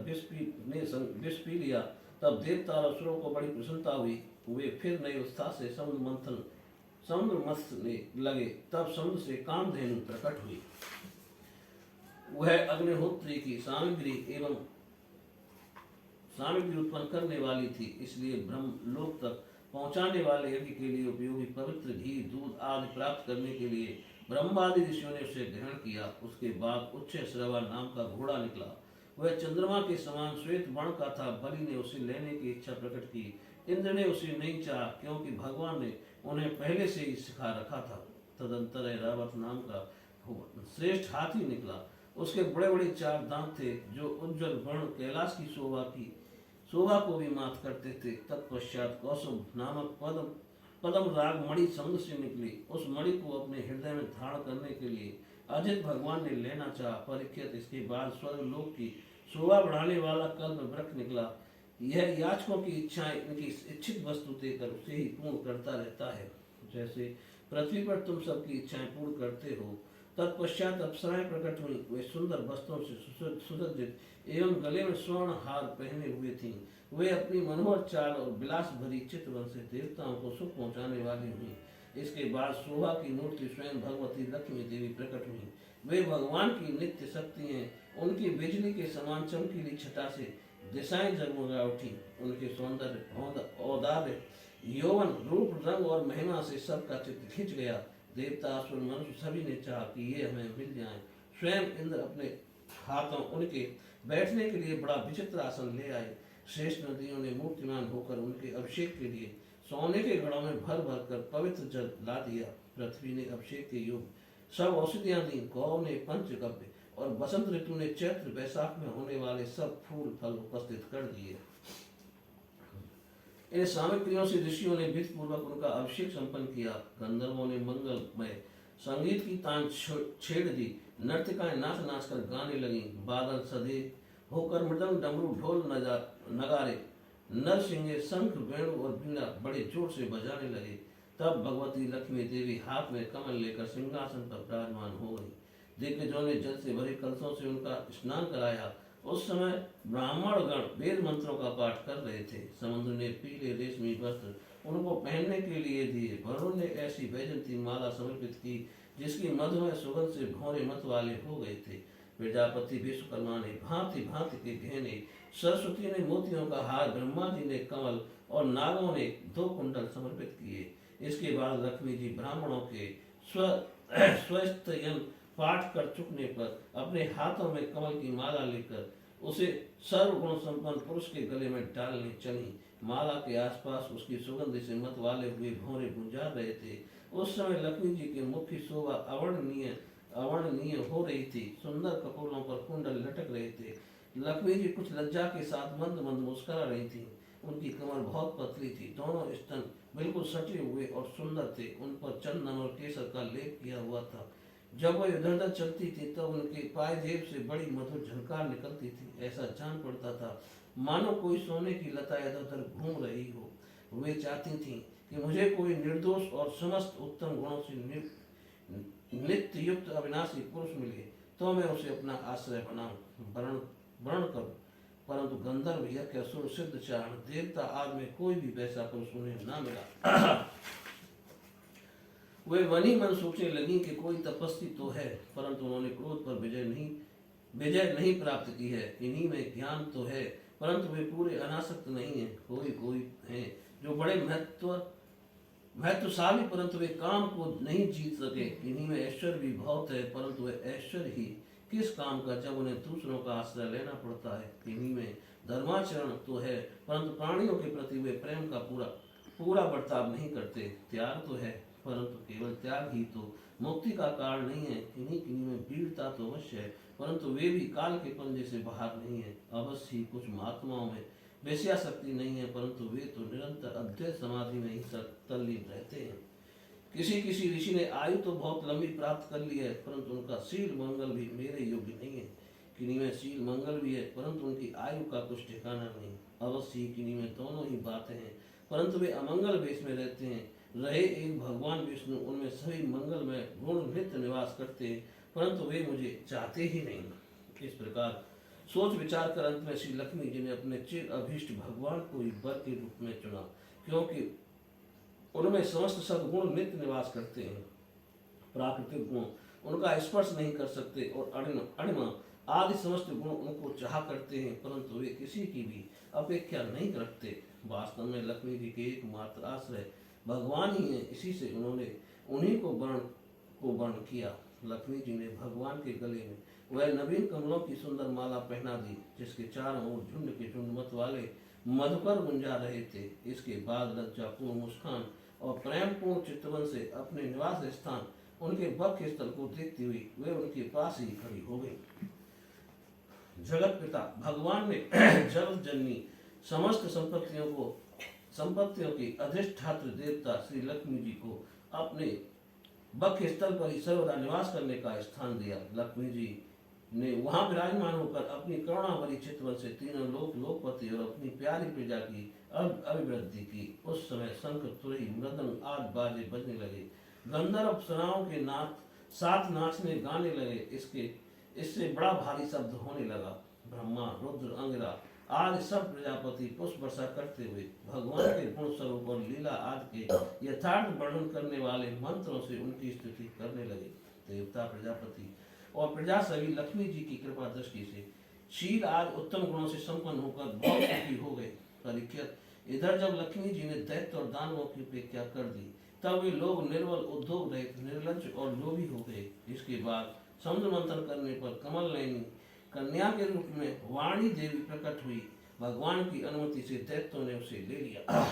विष पी लिया, तब देवता और असुरों को बड़ी प्रसन्नता हुई। वे फिर नए उत्साह से समुद्र मथने लगे। तब समुद्र से कामधेनु प्रकट हुई। वह अग्निहोत्री की सामग्री उत्पन्न करने वाली थी, इसलिए ब्रह्म लोक तक पहुंचाने वाले यज्ञ के लिए उपयोगी पवित्र घी, दूध आदि प्राप्त करने के लिए ब्रह्मादि ऋषियों ने उसे ग्रहण किया। उसके बाद उच्च श्रवा नाम का घोड़ा निकला। वह चंद्रमा के समान श्वेत वर्ण का था। बलि ने उसे लेने की इच्छा प्रकट की। इंद्र ने उसे नहीं चाहा, क्योंकि भगवान ने उन्हें पहले से ही सिखा रखा था। तदंतर रावत नाम का श्रेष्ठ हाथी निकला। उसके बड़े बड़े 4 दांत थे, जो उज्जवल वर्ण कैलाश की शोभा को भी मात करते थे। तत्पश्चात कौसुभ नामक पदम राग मणि समुद्र से निकली। उस मणि को अपने हृदय में धारण करने के लिए अजित भगवान ने लेना चाहा। परीक्षित, इसके बाद स्वर्ग लोक की शोभा बढ़ाने वाला कल्प वृक्ष निकला। यह याचकों की इच्छाएं इनकी इच्छित वस्तु देकर उसे ही पूर्ण करता रहता है, जैसे पृथ्वी पर तुम सबकी इच्छाएं पूर्ण करते हो। तत्पश्चात अप्सराएं प्रकट हुई। वे सुंदर वस्त्रों से सुसज्जित एवं गले में स्वर्ण हार पहने हुए थीं। वे अपनी मनोहर चाल और विलास भरी चित्रवन से देवताओं को सुख पहुंचाने वाली हुई। इसके बाद शोभा की मूर्ति स्वयं भगवती लक्ष्मी देवी प्रकट हुई। वे भगवान की नित्य शक्ति हैं। उनकी बिजली के समान चमकीली छटा से दिशाएं जगमगा उठी। उनके सौंदर्य, औदार्य, यौवन, रूप, रंग और महिमा से सबका चित्त खिंच गया। देवता, असुर, मनुष्य सभी ने चाहा कि ये हमें मिल जाएं। स्वयं इंद्र अपने हाथों उनके बैठने के लिए बड़ा विचित्र आसन ले आए। श्रेष्ठ नदियों ने मूर्तिमान होकर उनके अभिषेक के लिए सोने के घड़ों में भर भर कर पवित्र जल ला दिया। पृथ्वी ने अभिषेक के योग सब औषधियां दी। गौ ने पंचगव्य और बसंत ऋतु ने चैत्र वैशाख में होने वाले सब फूल फल उपस्थित कर दिए। इन सामग्रियों से ऋषियों ने विधि पूर्वक उनका अभिषेक संपन्न किया। गंधर्वों ने मंगलमय संगीत की तान छेड़ दी। नर्तिकाएं नाच नाच कर गाने लगी। बादल सदे होकर मृदंग, डमरू, ढोल, नगारे, नरसिंगे, शंख, वेणु और बीड़ा बड़े जोर से बजाने लगे। तब भगवती लक्ष्मी देवी हाथ में कमल लेकर सिंहासन पर विराजमान हो गई। दिग्गजों ने जल से भरे कलशों से उनका स्नान कराया। उस समय ब्राह्मण गण वेद मंत्रों का पाठ कर रहे थे। समुद्र ने पीले रेशमी वस्त्र उनको पहनने के लिए दिए। वरुण ने ऐसी वैजंती माला समर्पित की जिसकी मधुमय सुगंध से भौरे मत वाले हो गए थे। प्रजापति विश्वकर्मा ने भांति भांति के गहने, सरस्वती ने मोतियों का हार, ब्रह्मा जी ने कमल और नागों ने 2 कुंडल समर्पित किए। इसके बाद लक्ष्मी जी ब्राह्मणों के स्वस्तयन पाठ कर चुकने पर अपने हाथों में कमल की माला लेकर उसे सर्वगुण संपन्न पुरुष के गले में डालने चली। माला के आसपास उसकी सुगंध से मत वाले हुए भौरे गुंजार रहे थे। उस समय लक्ष्मी जी की मुख की शोभा अवर्णनीय हो रही थी। सुंदर कपोलों पर कुंडल लटक रहे थे। लक्ष्मी जी कुछ लज्जा के साथ मंद मंद मुस्कुरा रही थी। उनकी कमर बहुत पतली थी। दोनों स्तन बिल्कुल सटे हुए और सुंदर थे। उन पर चंदन और केसर का लेप किया हुआ था। जब वह इधर उधर चलती थी तब उनके पायजेब से बड़ी मधुर झनकार निकलती थी। ऐसा जान पड़ता था मानो कोई सोने की लता इधर उधर घूम रही हो। वे चाहती थीं कि मुझे कोई निर्दोष और समस्त उत्तम गुणों से नित्य युक्त अविनाशी पुरुष मिले तो मैं उसे अपना आश्रय बनाऊं, वर्ण करूं। परंतु गंधर्व, यज्ञ, असुर, सिद्ध, चारण, देवता आदि में कोई भी वैसा पुरुष उन्हें ना मिला। वे मनी मन सोचने लगी कि कोई तपस्वी तो है, परंतु उन्होंने क्रोध पर विजय नहीं प्राप्त की है। इन्हीं में ज्ञान तो है, परंतु वे पूरे अनासक्त नहीं है। कोई हैं जो बड़े महत्वशाली, परंतु वे काम को नहीं जीत सके। इन्हीं में ऐश्वर्य भी बहुत है, परंतु वे ऐश्वर्य ही किस काम का जब उन्हें दूसरों का आश्रय लेना पड़ता है। इन्हीं में धर्माचरण तो है, परंतु प्राणियों के प्रति वे प्रेम का पूरा बर्ताव नहीं करते। त्याग तो है, परंतु केवल त्याग ही तो मुक्ति का कारण नहीं है। किन्हीं में वीरता तो अवश्य है, परंतु वे भी काल के पंजे से बाहर नहीं है। अवश्य ही कुछ महात्माओं में वेश्या शक्ति नहीं है, परंतु वे तो निरंतर अद्वैत समाधि में ही तल्लीन रहते हैं। किसी ऋषि ने आयु तो बहुत लंबी प्राप्त कर ली है, परंतु उनका शील मंगल भी मेरे योग्य नहीं है। किन्हीं में शील मंगल भी है, परंतु उनकी आयु का कुछ ठिकाना नहीं। अवश्य ही किन्हीं में दोनों ही बातें हैं, परंतु वे अमंगल वेश में रहते हैं। रहे एक भगवान विष्णु, उनमें सभी मंगल में गुण नित्य निवास करते हैं, परंतु वे मुझे चाहते ही नहीं। इस प्रकार सोच विचार कर अंत में श्री लक्ष्मी जी ने अपने चिर अभीष्ट भगवान को ही वर के रूप में चुना, क्योंकि उनमें समस्त सद्गुण नित्य निवास करते हैं। प्राकृतिक गुण उनका स्पर्श नहीं कर सकते और अणिमा आदि समस्त गुण उनको चाह करते हैं, परंतु वे किसी की भी अपेक्षा नहीं रखते। वास्तव में लक्ष्मी जी के एकमात्र आश्रय भगवान ही है, इसी से उन्होंने उन्हीं को वर्ण किया। लक्ष्मी जी ने भगवान के गले में वह नवीन कमलों की सुंदर माला पहना दी, जिसके चारों ओर झुंड के झुंड मत वाले मधुकर गुंजा रहे थे। इसके बाद लज्जापूर्ण मुस्कान और प्रेमपूर्ण चितवन से अपने निवास स्थान उनके वक्ष स्थल को देखती हुई वे उनके पास ही खड़ी हो गई। जगत पिता भगवान ने जगत जननी समस्त संपत्तियों की अधिष्ठात्र देवता श्री लक्ष्मी जी को अपने वक्ष स्थल पर ही सर्वदा निवास करने का स्थान दिया। लक्ष्मी जी ने वहां विराजमान होकर अपनी करुणावरी चितवन से तीनों लोकपति और अपनी प्यारी प्रजा की अभिवृद्धि की। उस समय शंख, तुरही, मृदंग आदि बाजे बजने लगे। गंधर्व अप्सराओं के साथ नाचने गाने लगे। इससे बड़ा भारी शब्द होने लगा। ब्रह्मा, रुद्र, अंगिरा आदि सब प्रजापति पुष्प वर्षा करते हुए भगवान के गुण स्वरूप और लीला आदि के यथार्थ वर्णन करने वाले मंत्रों से उनकी स्तुति करने लगे। देवता प्रजापति और प्रजा सभी लक्ष्मी जी की कृपा दृष्टि से शील आज उत्तम गुणों से संपन्न होकर बहुत सुखी हो गए। परीक्षित, इधर जब लक्ष्मी जी ने दैत्य और दानवों की उपेक्षा कर दी, तब वे लोग निर्बल, उद्योग रहित, निर्लज्ज और लोभी हो गए। इसके बाद समुद्र मंथन करने पर कमल नयनी कन्या के रूप में वाणी देवी प्रकट हुई। भगवान की अनुमति से दैत्यों ने उसे ले लिया।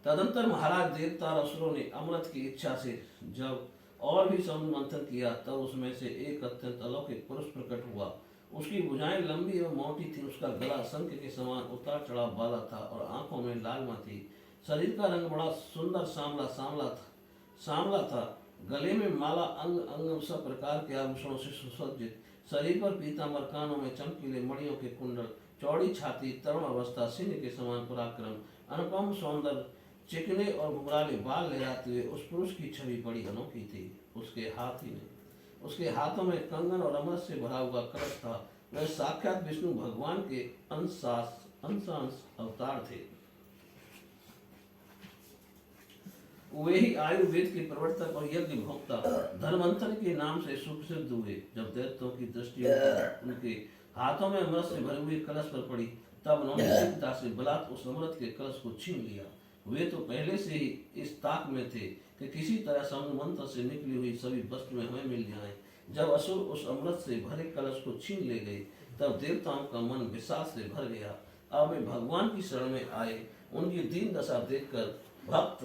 तदंतर महाराज देवता और असुरों ने अमृत की इच्छा से जब और भी समुद्र मंथन किया, तब उसमें से एक अत्यंत अलौकिक पुरुष प्रकट हुआ। उसकी भुजाएं लंबी एवं मोटी थी, उसका गला शंख के समान उतार चढ़ाव वाला था और आंखों में लालमा थी। शरीर का रंग बड़ा सुंदर सांवला था। गले में माला, अंग अंग सब प्रकार के आभूषणों से सुसज्जित, शरीर पर पीतांबर, कानों में चमकीले मणियों के कुंडल, चौड़ी छाती, तरुण अवस्था, सिंह के समान पराक्रम, अनुपम सौंदर्य, चिकने और घुंघराले बाल लहराते हुए उस पुरुष की छवि बड़ी अनोखी थी। उसके हाथों में कंगन और अमृत से भरा हुआ कलश था। वह साक्षात विष्णु भगवान के अंशांश अवतार थे। वे ही आयुर्वेद के प्रवर्तक और यज्ञ भोक्ता धर्मंतर के नाम से सुप्रसिद्ध हुए। जब दैत्यों की दृष्टि उनके हाथों में अमृत से भरे हुए कलश पर पड़ी, तब उन्होंने शीघ्रता से बलात् उस अमृत के कलश को छीन लिया। वे तो पहले से ही इस ताक में थे कि किसी तरह समुद्र मंथन से निकली हुई सभी वस्तुएं हमें मिल जाएं। जब असुर उस अमृत से भरे कलश को छीन ले गए, तब देवताओं का मन विषाद से भर गया। अब वे भगवान की शरण में आए। उनकी दीन दशा देखकर भक्त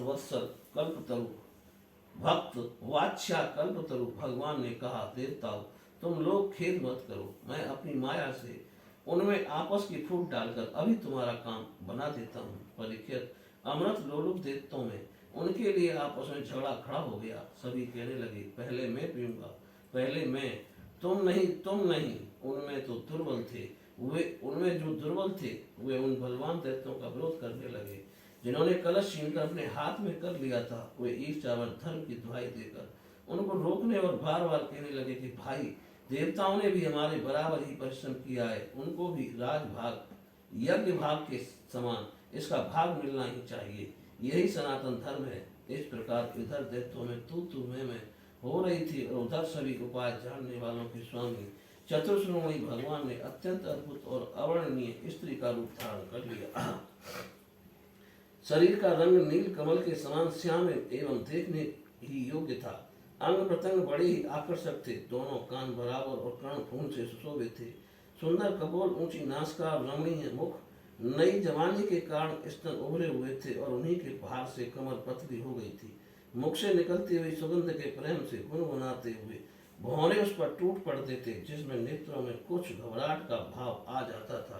वात्स्या कल्पतरु भगवान ने कहा, देवताओं, तुम लोग खेद मत करो, मैं अपनी माया से उनमें आपस की फूट डालकर अभी तुम्हारा काम बना देता हूँ। परीक्षित, अमृत लोलुप दैत्यों में उनके लिए आपस में झगड़ा खड़ा हो गया। सभी कहने लगे, पहले मैं पीऊंगा, पहले मैं, तुम नहीं। उनमें जो दुर्बल थे वे उन बलवान दैत्यों का विरोध करने लगे। जिन्होंने कलश छीनकर अपने हाथ में कर लिया था, वे ईर्ष्यावर धर्म की दुहाई देकर उनको रोकने और बार बार कहने लगे कि भाई, देवताओं ने भी हमारे बराबर ही परिश्रम किया है, उनको भी राजभाग, यज्ञ भाग के समान इसका भाग मिलना ही चाहिए। यही सनातन धर्म है। इस प्रकार इधर दैत्यों में तू मैं हो रही थी और उधर सभी उपाय जानने वालों के स्वामी चतुर्श्रोमणी भगवान ने अत्यंत अद्भुत और अवर्णनीय स्त्री का रूप धारण कर लिया। शरीर का रंग नील कमल के समान श्याम एवं देखने ही योग्य था। अंग प्रत्यंग बड़े ही आकर्षक थे। दोनों कान बराबर और कर्ण खून से सुशोभित थे। सुंदर कपोल, ऊंची नासिका और रमणीय मुख, नई जवानी के कारण स्तन उभरे हुए थे और उन्हीं के भार से कमर पतली हो गई थी। मुख से निकलती हुई सुगंध के प्रेम से गुनगुनाते हुए भौरे उस पर टूट पड़ते थे, जिसमें नेत्रों में कुछ घबराहट का भाव आ जाता था।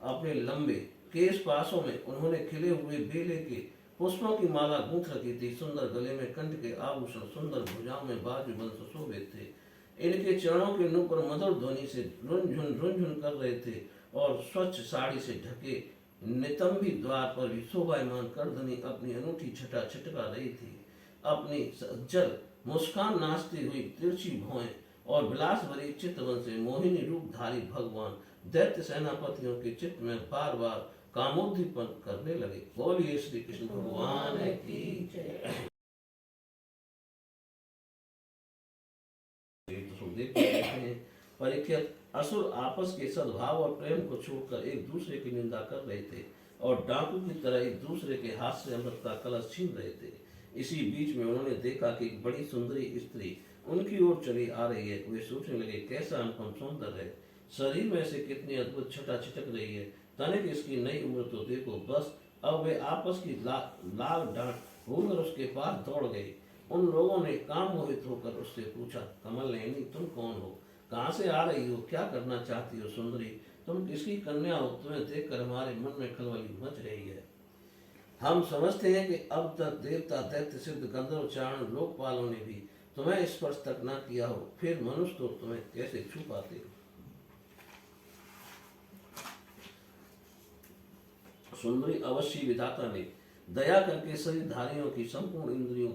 अपने लंबे केश पासों में उन्होंने खिले हुए बेले के पुष्पों की माला गूंथ रखी थी। सुंदर गले में कंठ के आभूषण, सुंदर भुजाओं में बाजूबंद सुशोभित थे। इनके चरणों के नूपुर मधुर ध्वनि से रुनझुन कर रहे थे और स्वच्छ साड़ी से ढके नितंबी द्वार पर भी शोभायमान करधनी अपनी अनूठी छटा छिटका रही थी। अपनी सज्जल मुस्कान नाचती हुई तिरछी भौएं और विलास भरी चितवन से मोहिनी रूपधारी भगवान दैत्य सेनापतियों के चित्त में बार बार कामोद्दीपन करने लगे। बोलिए श्री कृष्ण भगवान की जय। परीक्षित, असुर आपस के सद्भाव और प्रेम को छोड़कर एक दूसरे की निंदा कर रहे थे और डाकू की तरह एक दूसरे के हाथ से अमृत का कलश छीन रहे थे। इसी बीच में उन्होंने देखा कि एक बड़ी सुंदरी स्त्री उनकी ओर चली आ रही है। वे सोचने लगे, कैसा अनुपम सौंदर्य है, शरीर में से कितनी अद्भुत छटा छिटक रही है, तनिक इसकी नई उम्र तो देखो बस। अब वे आपस की लाल डांट होकर उसके पास दौड़ गए। उन लोगों ने काम मोहित होकर उससे पूछा, कमल नयनी, तुम कौन हो, कहाँ से आ रही हो, क्या करना चाहती हो सुंदरी, तुम किसकी कन्या हो, तुम्हें देखकर हमारे मन में खलबली मच रही है। हम समझते हैं कि अब तक देवता, दैत्य, सिद्ध, गंधर्व, चारण, लोकपालों ने भी तुम्हें स्पर्श तक न किया हो, फिर मनुष्य तो तुम्हें कैसे छू पाते हो। सुंदरी, अवश्य विधाता ने दया करके शरीरधारियों की संपूर्ण इंद्रियों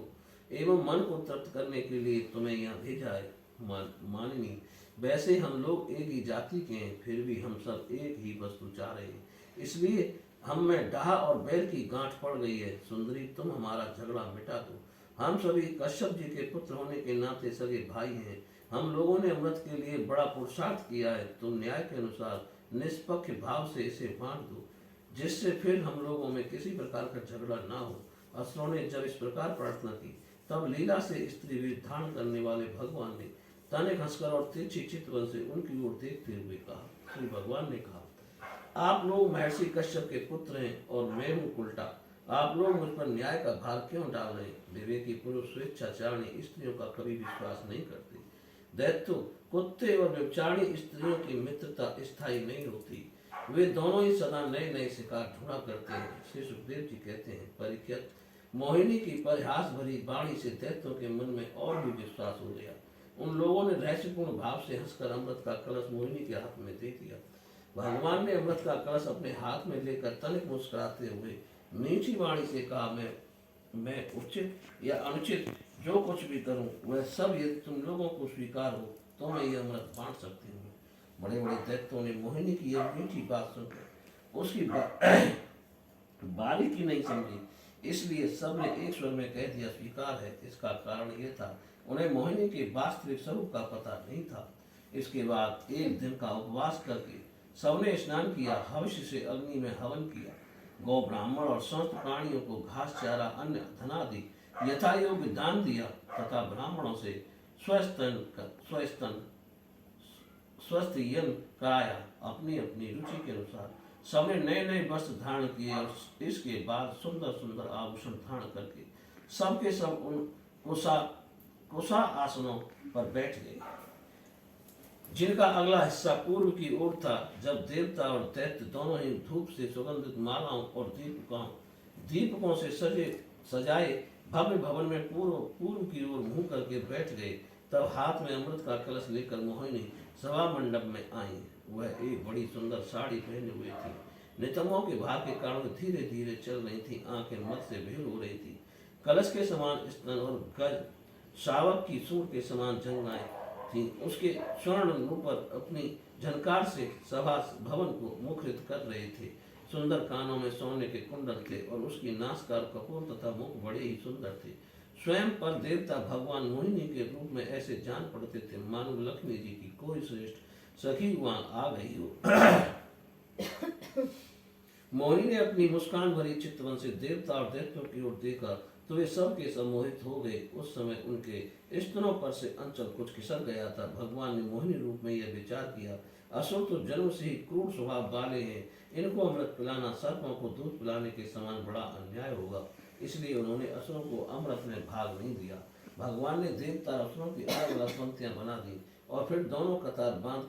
एवं मन को तृप्त करने के लिए तुम्हें यहाँ भेजा है। माननी, वैसे हम लोग एक ही जाति के हैं, फिर भी हम सब एक ही वस्तु चाह रहे हैं, इसलिए हम में डाह और बैर की गांठ पड़ गई है। सुंदरी, तुम हमारा झगड़ा मिटा दो। हम सभी कश्यप जी के पुत्र होने के नाते सगे भाई हैं। हम लोगों ने अमृत के लिए बड़ा पुरुषार्थ किया है, तुम न्याय के अनुसार निष्पक्ष भाव से इसे बांट दो, जिससे फिर हम लोगों में किसी प्रकार का झगड़ा ना हो। असुरों ने जब इस प्रकार प्रार्थना की, तब लीला से स्त्री वेश धारण करने वाले भगवान ने तनिक हंसकर और तिरछी चितवन से उनकी ओर देखते हुए कहा। श्री भगवान ने कहा, आप लोग महर्षि कश्यप के पुत्र हैं और मैं हूँ उल्टा। आप लोग मुझ पर न्याय का भार क्यों डाल रहे हैं? विवेकी पुरुष स्वेच्छाचारिणी स्त्रियों का कभी विश्वास नहीं करते। दैत्यो, कुत्ते और व्यभिचारिणी स्त्रियों की मित्रता स्थायी नहीं होती। वे दोनों ही सदा नए नए शिकार ढूंढा करते हैं। श्री सुखदेव जी कहते हैं, परीक्षित, मोहिनी की परिहास भरी वाणी से दैत्यों के मन में और भी विश्वास हो गया। उन लोगों ने रहस्यपूर्ण भाव से हंसकर अमृत का कलश मोहिनी के हाथ में दे दिया। भगवान ने अमृत का कलश अपने हाथ में लेकर तनिक मुस्कुराते हुए मीठी वाणी से कहा, मैं उचित या अनुचित जो कुछ भी करूं, वह सब यदि तुम लोगों को स्वीकार हो तो मैं यह अमृत बांट सकती हूँ। बड़े बड़े दैत्यों ने मोहिनी की यह मीठी बात सुनकर उसकी बारीकी नहीं समझी, इसलिए सबने एक स्वर में कह दिया, स्वीकार है। इसका कारण यह था, उन्हें मोहिनी के वास्तविक स्वरूप का पता नहीं था। इसके बाद एक दिन का उपवास करके सबने स्नान किया, भविष्य से अग्नि में हवन किया, गौ ब्राह्मण और समस्त प्राणियों को घास चारा अन्न धनादि यथा योग्य दान दिया तथा ब्राह्मणों से स्वस्थ यन कराया। अपनी अपनी रुचि के अनुसार सबने नए नए वस्त्र धारण किए और इसके बाद सुंदर सुंदर आभूषण धारण करके सबके सब उन कुशा आसनों पर बैठ गए, जिनका अगला हिस्सा पूर्व की ओर था। जब देवता और दैत्य दोनों ही धूप से सुगंधित मालाओं और दीपकों से सजाए भव्य भवन में पूर्व की ओर मुंह करके बैठ गए, तब हाथ में अमृत का कलश लेकर मोहिनी सभा मंडप में आई। वह एक बड़ी सुंदर साड़ी पहने हुए थी। नितंबों के भार के कारण धीरे धीरे चल रही थी, आंखें मत से भेड़ हो रही थी। कलश के समान स्तन और गज शावक की सूर के समान जंघाएं थी। उसके स्वर्ण पर अपनी झनकार से सभा भवन को मुखरित कर रहे थे। सुंदर कानों में सोने के कुंडल थे और उसकी नासकार कपूर तथा मुख बड़े ही सुंदर थे। स्वयं पर देवता भगवान मोहिनी के रूप में ऐसे जान पड़ते थे, मानो लक्ष्मी जी की कोई श्रेष्ठ सखी वहां आ गई हो। मोहिनी ने अपनी मुस्कान भरी चितवन से देवता और दैत्यों की ओर देखा तो वे सब के सब मोहित हो गए। उस समय उनके स्तनों पर से अंचल कुछ खिसक गया था। भगवान ने मोहिनी रूप में यह विचार किया, असुर तो जन्म से ही क्रूर स्वभाव वाले हैं, इनको अमृत पिलाना सर्पों को दूध पिलाने के समान बड़ा अन्याय होगा। इसलिए उन्होंने असुरों को अमृत में भाग नहीं दिया। भगवान ने देवता और असुरों की अलग अलग पंक्तियां बना दी और फिर दोनों कतार बांध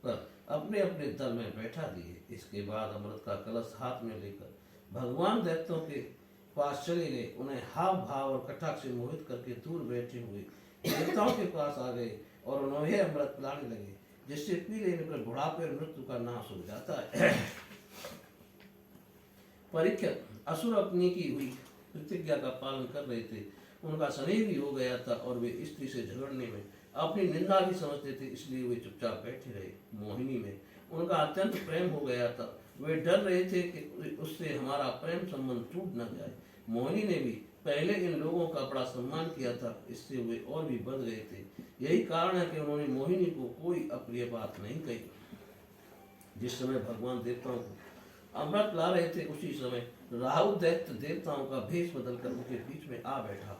कर अपने अपने दल में बैठा दिए। इसके बाद अमृत का कलश हाथ में लेकर भगवान दैत्यों के पास चले गए। उन्हें हाव भाव और कटाक्ष से मोहित करके दूर बैठे हुए देवताओं के पास आ गए और उन्हें अमृत पिलाने लगे, जिससे पी लेने पर बुढ़ापे और मृत्यु का नाश हो जाता है। परीक्षित, असुर अपनी की हुई प्रतिज्ञा का पालन कर रहे थे। उनका स्नेह भी हो गया था और वे स्त्री से झगड़ने में अपनी निंदा भी समझते थे, इसलिए वे चुपचाप बैठे रहे। मोहिनी में उनका अत्यंत प्रेम हो गया था। वे डर रहे थे कि उससे हमारा प्रेम संबंध टूट न जाए। मोहिनी ने भी पहले इन लोगों का बड़ा सम्मान किया था, इससे वे और भी बढ़ गए थे। यही कारण है कि उन्होंने मोहिनी को कोई अप्रिय बात नहीं कही। जिस समय भगवान देवताओं को अमृत ला रहे थे, उसी समय राहु दैत्य देवताओं का भेष बदलकर उनके बीच में आ बैठा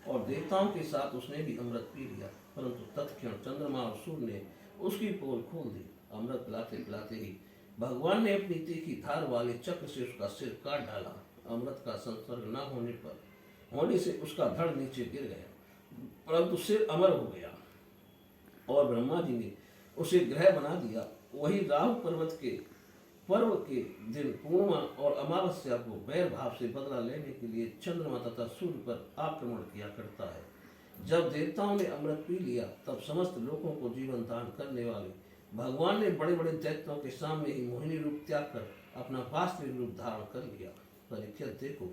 और देवताओं के साथ उसने भी अमृत पी लिया। परंतु तत्क्षण चंद्रमा और सूर्य ने उसकी पोल खोल दी। अमृत पिलाते पिलाते ही भगवान ने अपनी तीखी धार वाले चक्र से उसका सिर काट डाला। अमृत का संसर्ग न होने से उसका धड़ नीचे गिर गया, परंतु सिर अमर हो गया और ब्रह्मा जी ने उसे ग्रह बना दिया। वही राहु पर्व के दिन पूर्णिमा और अमावस्या को वैर भाव से बदला लेने के लिए चंद्रमा तथा सूर्य पर आक्रमण किया करता है। जब देवताओं ने अमृत पी लिया, तब समस्त लोगों को जीवन दान करने वाले भगवान ने बड़े बड़े दैत्यों के सामने ही मोहिनी रूप त्याग कर अपना वास्तविक रूप धारण कर लिया। परीक्षित, देखो,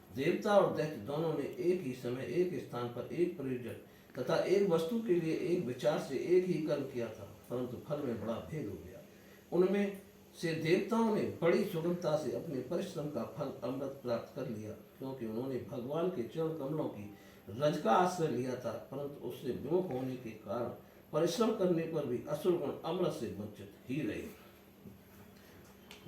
देवता और दैत्य दोनों ने एक ही समय एक स्थान पर एक प्रयोजन तथा एक वस्तु के लिए एक विचार से एक ही कर्म किया था, परंतु फल में बड़ा भेद हो गया। उनमें से देवताओं ने बड़ी सुगमता से अपने परिश्रम का फल अमृत प्राप्त कर लिया, क्योंकि उन्होंने भगवान के चरण कमलों की रज का आश्रय लिया था, परंतु उससे विमुख होने के कारण परिश्रम करने पर भी असुर गुण अमृत से वंचित ही रहे।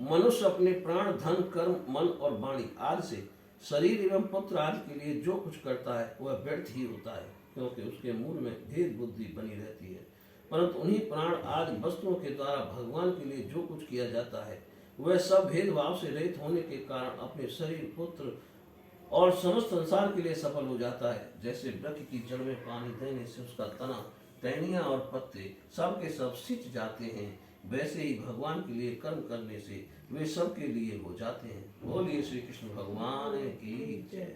मनुष्य अपने प्राण, धन, कर्म, मन और वाणी आदि से शरीर एवं पुत्र आदि के लिए जो कुछ करता है वह व्यर्थ ही होता है, क्योंकि उसके मूल में भेद बुद्धि बनी रहती है। परंतु उन्हीं प्राण आदि वस्तुओं के द्वारा भगवान के लिए जो कुछ किया जाता है वह सब भेदभाव से रहित होने के कारण अपने शरीर, पुत्र और समस्त संसार के लिए सफल हो जाता है। जैसे वृक्ष की जड़ में पानी देने से उसका तना, टहनियां और पत्ते सब के सब सिंच जाते हैं, वैसे ही भगवान के लिए कर्म करने से वे सब के लिए हो जाते हैं। बोलिए श्री कृष्ण भगवान की जय।